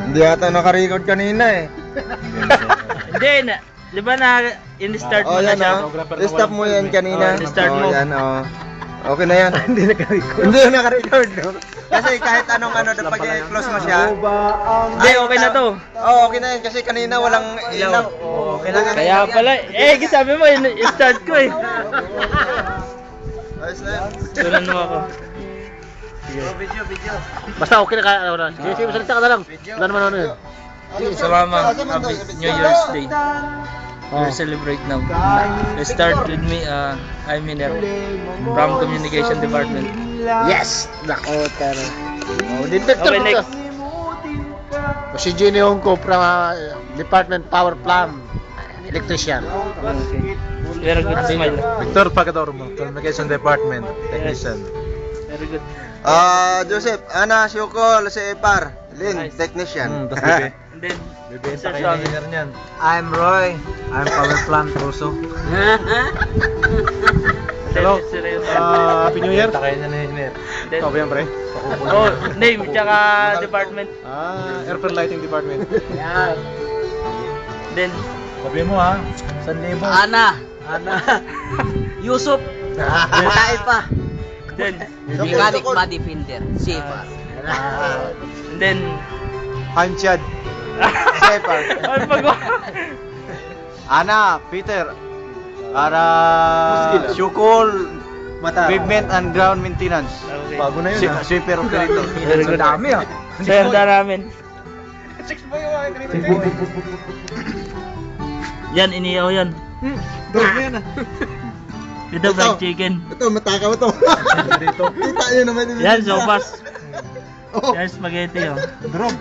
Hindi ata naka-record kanina eh. Hindi na. Di ba na in-start mo na yan siya? I-stop mo yan kanina. In-start mo. Yan, Okay na yan. Hindi naka-record. Hindi naka-record. No? Kasi kahit anong pag i-close mo siya. Hindi, okay na to. Okay na yan. Kasi kanina walang ilaw. Okay na. Kaya pala, sabi mo, i-start ko eh. Ayos na yan. Tunan mo ako. Video. Basta okay na kaya na. Sige, masalita ka na lang. Wala naman ano yun. Sa mama, happy New Year's Day. We celebrate now. Let's start with me, I'm Miner from Communication Department. Yes! Nako, tara. Dito Okay, next. Si Jenny Hongko from Department Power Plant. Electrician. Okay. Very good smile. Victor Pagadormo, Communication Department, Technician. Very good. Joseph, Ana, Syukol, si Epar, Lin, Nice. technician. Tas bebe. And then, Bebenta Sir kayo Tommy. ng engineer niyan. I'm Roy. I'm Power Plant also. Hello. Sir Reyes. Happy New Year. Bebenta kayo niyan ng engineer. Then, Ikaw ba yan, pre? oh, name, tsaka department. Airfare Lighting Department. Then, Sabi mo ha, 1,000. Ana. Yusuf. Makain pa. then, Mechanic body finder. Safer. and then, Hanchad. Epar. ano pag Ana, Peter. Para Syukol, Pavement and Ground Maintenance. Okay. Bago na yun ha. Sweeper operator. Very good. Dami ah. So, yung namin. Yan, iniyaw yan. Dami yan ah. Ito, fried chicken. Ito, matakaw ito. Dito. Kita yun naman. Yan, sopas. Oh. Yan, spaghetti, oh. Drop.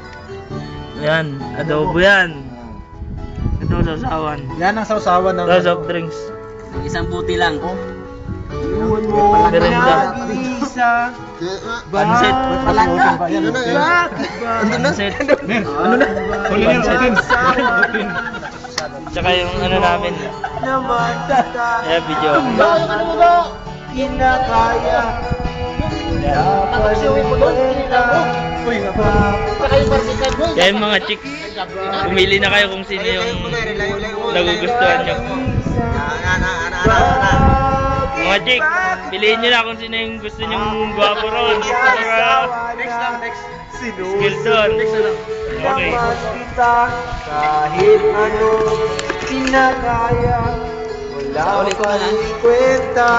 Yan, adobo yan. Ito, sausawan. Yan ang sausawan ng Ito, soft drinks. Isang buti lang. Merenda. Pansit. Ano na yun? Pansit. Ano na? Huli niyo utin. Tsaka yung ano namin. Ayan, video. Kaya yung mga chicks, pumili na kayo kung sino yung nagugustuhan nyo. Mga chick, piliin nyo na kung sino yung gusto nyong guwapo ron. Next. Skilson. Okay. Kahit ano kinakaya, wala Ulit ko na lang. kwenta.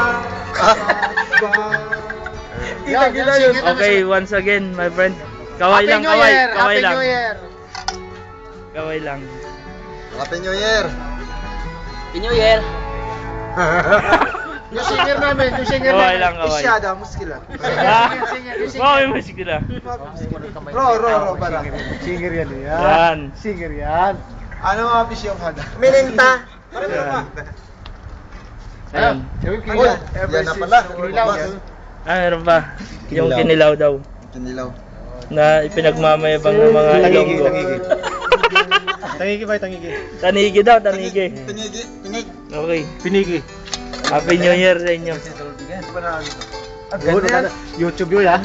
Gila yun. Okay, once again, my friend. Kaway lang, kaway. Kaway lang. Kaway lang. Happy New Year. New Year. Yung singer namin, Kaway lang, kaway. Isyada, muskila. Wow, may musikila. Ro, para. singer yan eh. Yan. Singer yan. Ano mga pisyo kada? Minenta. Ayan. Uy, yan na pala. Meron pa. Yung kinilaw daw. Kinilaw. Na ipinagmamayabang ng mga Ilonggo. Tangigi ba? Tangigi. Tanigi daw, tanigi. Tinig. Okay. Pinigi. Happy New Year sa inyo. YouTube yun ha.